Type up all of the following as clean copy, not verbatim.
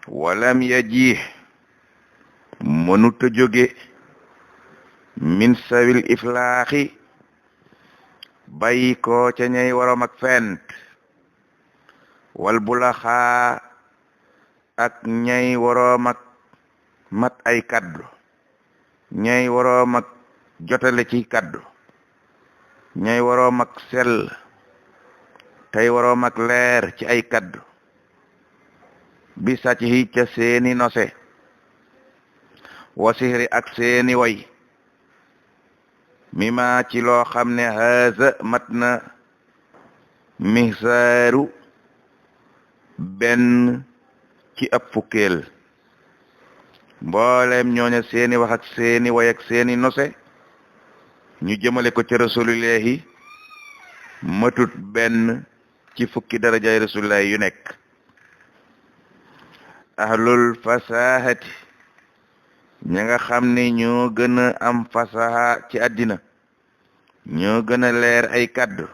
walam yaji mënuta jóge min sawil iflaaxi bàyyi ko ca ñay waroom ak fent wal bulaxaa ak ñay waroom ak mat ay kaddu ñay waroom ak jotale ci kaddu ñay waroom ak sell tey waroom ak leer ci ay kaddu bi sàcc ca seeni nose wasihri ak seeni way mima ci loo xam ne haza mat na mihsaaru benn ci ab fukkeel mboolem ñooña seeni wax ak seeni way ak seeni nose ñu jëmale ko ci rasulillahi matut benn ci fukki darajaay rasulillahi yu nekk ahlul fasahati ña nga xam ne ñoo gën a am fasaha ci àddina ñoo gën a leer ay kaddu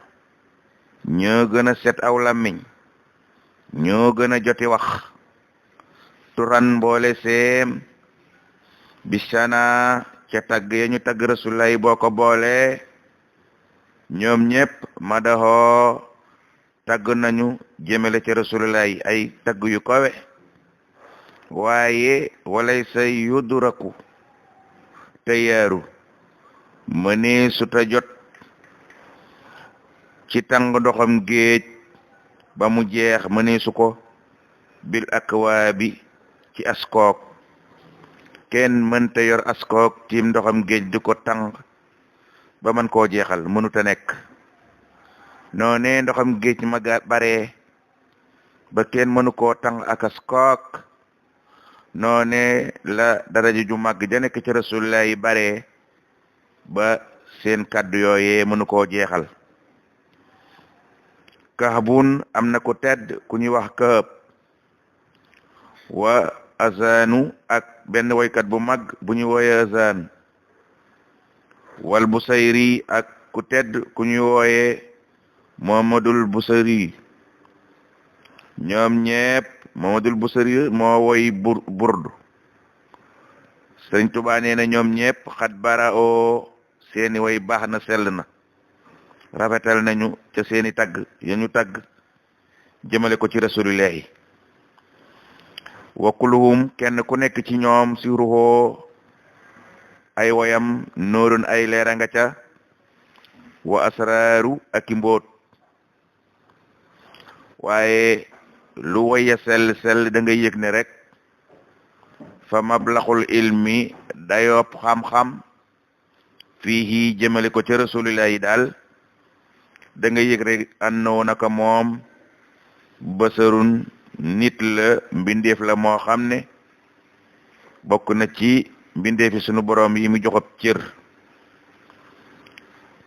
ñoo gën a set aw làmmiñ ñoo gën a joti wax turan mboole seem bisana ca tagg ya ñu tagg rasulullahi boo ko boole ñoom ñépp madaxoo tagg nañu jëmele ci rasulullahi ay tagg yu kowe waaye walay say yudraku te yaaru mënee suta jot ci tàng ndoxam géej ba mu jeex mënee su ko bil akwaabi ci askook kenn mënta yor askook tiim ndoxam géej di ko tàng ba mën koo jeexal mënuta nekk noone ndoxam géej ma bare ba kenn mënu koo tàng ak askook noone la daraja ju màgg ja nekk ci rasulullah yi bare ba seen kaddu yooyee mënu koo jeexal kahbun am na ko tedd ku ñuy wax kahab wa azanu ak benn woykat bu mag bu ñu wooye azan wal busayri ak ku tedd ku ñu wooye muhammadul busayri ñoom ñépp muhammadul busayri moo woy burdu Sëriñ Tuubaa nee na ñoom ñépp xat bara o seeni way baax na sell na rafetal nañu ca seeni tagg ya ñu tagg jëmale ko ci rasulillahi wa kulluhum kenn ku nekk ci ñoom si ruxoo ay woyam noorun ay leera nga ca wa asraaru ak i mbóot waaye lu woya sell da ngay yëg ne rek fa mablaxul ilmi dayop xam-xam fii jëmale ko ci rasulillahi daal da nga yëg rek annoo naka moom basarun nit la mbindeef la moo xam ne bokk na ci mbindeefi sunu borom yi mu joxob cër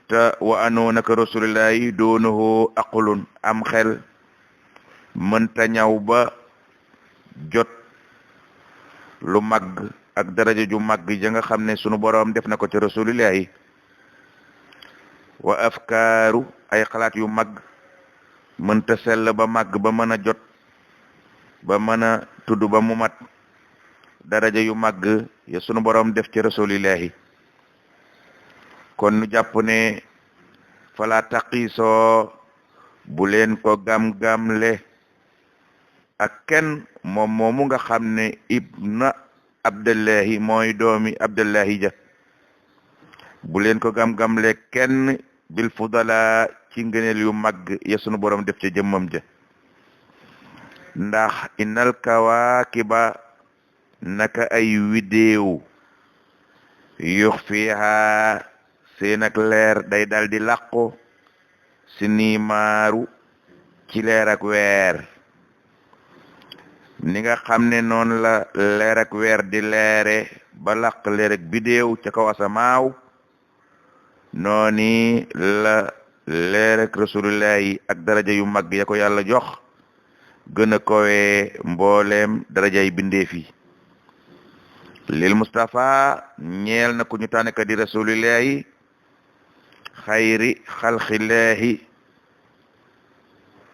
te wa annoo naka rasulillahi doonahu aqlun am xel mënta ñaw ba jot lu mag ak daraja ju mag ja nga xam ne sunu borom def na ko ci rasulillahi wa afkaaru ay xalaat yu mag mënta sell ba mag ba mën a jot ba mën a tudd ba mu mat daraja yu mag ya sunu borom def ci rasulillahi kon nu jàpp ne fala taqiisoo bu leen ko gam-gamle ak kenn moom moomu nga xam ne ibna abdullahi mooy doomi abdullahi ja bu leen ko gam-gamle kenn bil fudala ci ngëneel yu mag ya sunu borom def ca jëmmam ja ndax innal kawaakiba naka ay widéew yux fiha seen ak leer day dal di làqu si niimaaru ci leer ak weer ni nga xam ne noonu la leer ak weer di leere ba làq leer ak bidéew ca kaw asamaaw nooni la leer ak rasulullahi ak daraja yu mag ya ko yàlla jox gën a kowee mbooleem darajay bindeef yi lil Mustafa ñeel na ku ñu tànn ka di rasulillahi xayri xalqillahi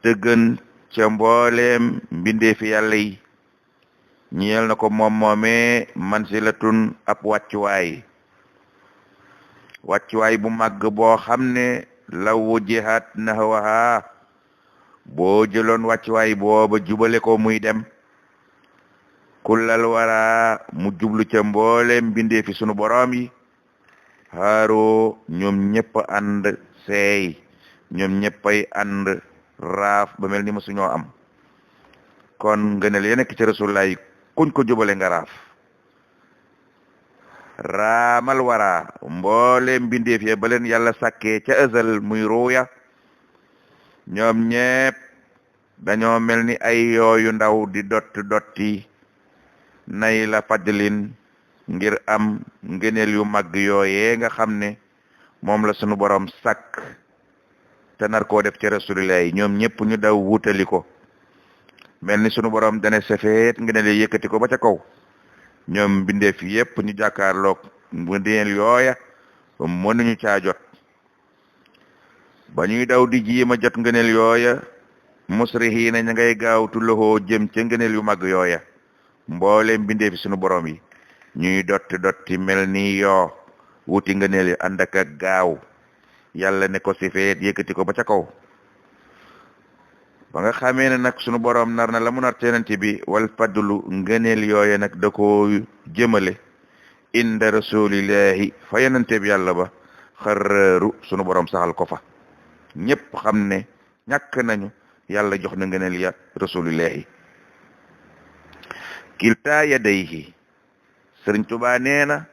te gën ca mbooleem mbindeefi yàlla yi ñeel na ko moom moomee mansilatun ab wàccuwaay bu màgg boo xam ne law wujihat nahwaha boo jëloon wàccuwaay booba jubale ko muy dem kullal wara mu jublu ca mboolem bindee fi sunu boroom yi haaro ñoom ñëpp ànd seey ñoom ñëppay ànd raaf ba mel ni ma suñoo am kon ngëneel ya nekk ci rasulullah kuñ ko jubale nga raaf raamal wara mboolem bindeef ya ba leen yàlla sàkkee ca azal muy ruuya ñoom ñépp dañoo mel ni ay yooyu ndaw di dotti nay la fadlin ngir am ngëneel yu mag yooyee nga xam ne moom la sunu borom sàkk te nar koo def ca rasulullah ñoom ñépp ñu daw wutali ko mel ni sunu borom dane safeet ngëneel yi yëkkati ko ba ca kaw ñoom bindeef yépp ñu jàkkaarloog ngëneel yooya mënuñu caa jot ba ñuy daw di jiima jot ngëneel yooya musrihiina ña ngay gaawtu loxoo jëm ca ngëneel yu mag yooya mbooleem bindeef sunu borom yi ñuy dotti mel ni yoo wuti ngëneel yi ànd ak gaaw yàlla ne ko sifeet yëkkati ko ba ca kaw ba nga xamee ne nag sunu borom nar na la mu nar tenante bi wal fadlu ngëneel yooye nag da ko jëmale inda rasulillahi fa yenante bi yàlla ba xaraaru sunu borom saxal ko fa ñépp xam ne ñàkk nañu yàlla jox na ngëneel ya rasulillahi kilta yadayhi sëriñ Tuubaa nee na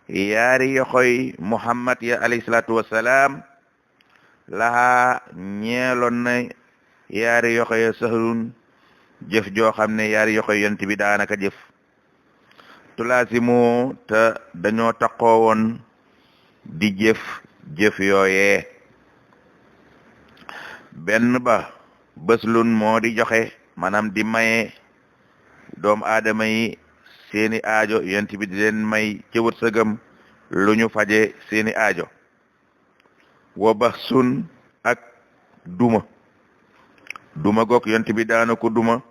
yaari yoxoy muhammad ya alayhi salaatu wassalaam laha ñeeloon na yaari yoxo ya sahlun jëf joo xam ne yaari yoxo yonent bi daanaka jëf tulaasimu te dañoo taqoo woon di jëf yooyee benn ba bëslun moo di joxe maanaam di maye doom aadama yi seeni aajo yonent bi di leen may ci wërsëgam lu ñu faje seeni aajo wa baxsun ak duma goog yonent bi daana ko duma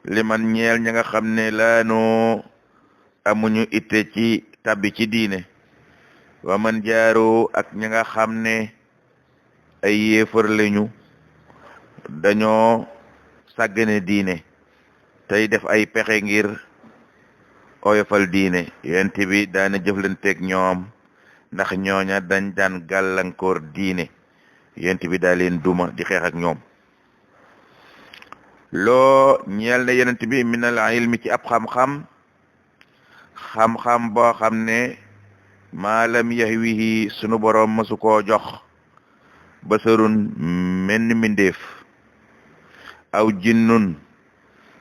li man ñeel ña nga xam ne laanoo amuñu itte ci tabbi ci diine wa man jaaroo ak ña nga xam ne ay yéefar lañu dañoo sàggane diine tey def ay pexe ngir oyofal diine yonent bi daana jëflanteeg ñoom ndax ñooña dañ daan gàllankoor diine yonent bi daa leen duma di xeex ak ñoom loo ñeel ne yonent bi minal ilmi ci ab xam-xam boo xam ne maalam yahwihi sunu boroom mësu koo jox basarun menn mindeef aw jinnun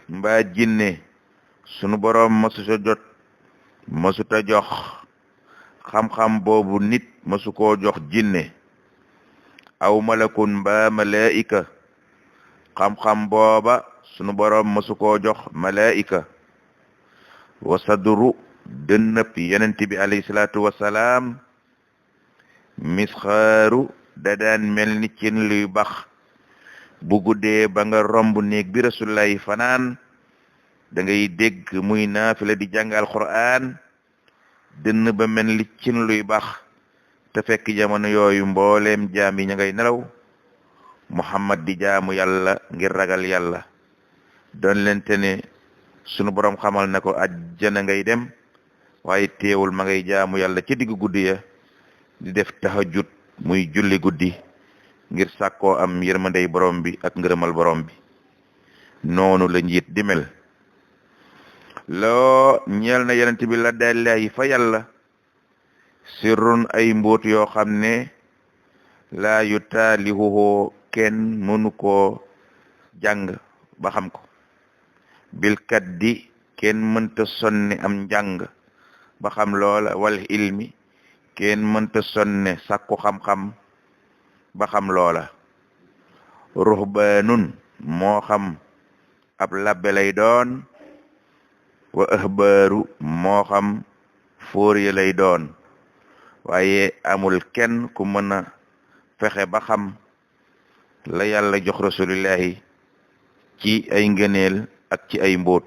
mbaa jinne sunu boroom mësuta jox xam-xam boobu nit mësu koo jox jinne aw malakun mbaa malaika xam-xam booba sunu boroom mësu koo jox malaika wa sadru dënnëp yonent bi alayhi salaatu wassalaam misxaaru da daan mel ni cin luy bax bu guddee ba nga romb néeg bi rasulullahi fanaan da ngay dégg muy naafila di jàngal Qur'an dënn ba mel ni cin luy bax te fekk jamono yooyu mbooleem jaam yi ña ngay nelaw Muhammad di jaamu yàlla ngir ragal yàlla doon lente ne sunu borom xamal na ko ajjana ngay dem waaye teewul ma ngay jaamu yàlla ci diggu guddi ya di def tahajjud muy julli guddi ngir sàkkoo am yërmandey borom bi ak ngërëmal borom bi noonu la njiit di mel loo ñeel na yonent bi la dallahi fa yàlla sirrun ay mbóot yoo xam ne laa yu taalihuhoo kenn mënu koo jàng ba xam ko bilkat di kenn mënta sonne am njàng ba xam loola wal ilmi kenn mënta sonne sàkku xam-xam ba xam loola ruhbanun moo xam ab labbe lay doon wa ahbaaru moo xam fóor yi lay doon waaye amul kenn ku mën a fexe ba xam la yàlla jox rasulillahi ci ay ngëneel ak ci ay mbóot